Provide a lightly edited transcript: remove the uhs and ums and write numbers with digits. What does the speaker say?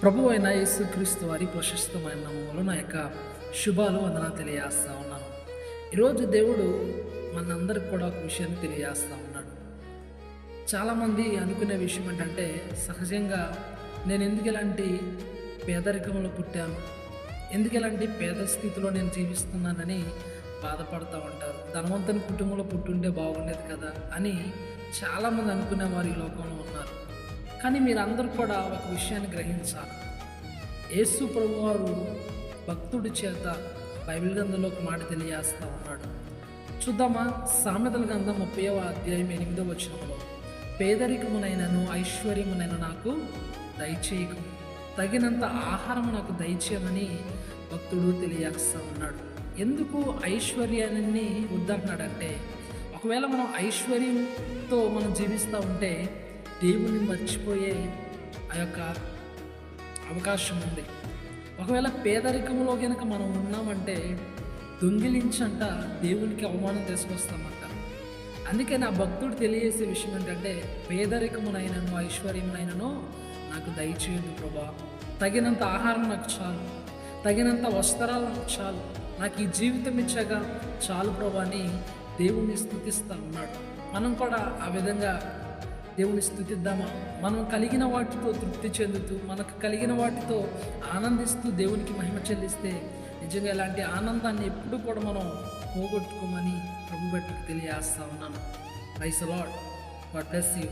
ప్రభు అయిన యేసుక్రీస్తు వారి ప్రశస్తమైన నామములో నా యొక్క శుభాలు వందనాలు తెలియజేస్తా ఉన్నాను. ఈరోజు దేవుడు మనందరికి కూడా ఒక విషయాన్ని తెలియజేస్తూ ఉన్నాడు. చాలామంది అనుకునే విషయం ఏంటంటే, సహజంగా నేను ఎందుకు ఇలాంటి పేదరికంలో పుట్టాను, ఎందుకు ఇలాంటి పేద స్థితిలో నేను జీవిస్తున్నానని బాధపడుతూ ఉంటారు. ధనవంతుని కుటుంబంలో పుట్టుంటే బాగుండేది కదా అని చాలామంది అనుకునే వారు ఈ లోకంలో ఉన్నారు. కానీ మీరందరూ కూడా ఒక విషయాన్ని గ్రహించాలి. యేసు ప్రభువారు భక్తుడి చేత బైబిల్ గ్రంథంలో ఒక మాట తెలియజేస్తూ ఉన్నాడు. చూద్దామా? సామెతల గ్రంథం 30వ అధ్యాయం 8వ వచనంలో, పేదరికమునైనను ఐశ్వర్యమునైన నాకు దయచేయకు, తగినంత ఆహారం నాకు దయచేయమని భక్తుడు తెలియజేస్తూ ఉన్నాడు. ఎందుకు ఐశ్వర్యాన్ని వద్దంటున్నాడంటే, ఒకవేళ మనం ఐశ్వర్యంతో మనం జీవిస్తూ ఉంటే దేవుని మర్చిపోయే ఆ యొక్క అవకాశం ఉంది. ఒకవేళ పేదరికంలో కనుక మనం ఉన్నామంటే దొంగిలించంట దేవునికి అవమానం తీసుకొస్తామంట. అందుకే నా భక్తుడు తెలియజేసే విషయం ఏంటంటే, పేదరికమునైనను ఐశ్వర్యమునైనను నాకు దయచేయదు ప్రభా, తగినంత ఆహారం నాకు చాలు, తగినంత వస్త్రాలు నాకు చాలు, నాకు ఈ జీవితం ఇచ్చాక చాలు ప్రభా అని దేవుణ్ణి స్తుతిస్తూ ఉన్నాడు. మనం కూడా ఆ విధంగా దేవుని స్తుతిద్దామా? మనం కలిగిన వాటితో తృప్తి చెందుతూ, మనకు కలిగిన వాటితో ఆనందిస్తూ దేవునికి మహిమ చెల్లిస్తే నిజంగా ఇలాంటి ఆనందాన్ని ఎప్పుడు కూడా మనం పోగొట్టుకోమని ప్రభు బట్టి తెలియజేస్తా ఉన్నాను. Praise the Lord. God bless you.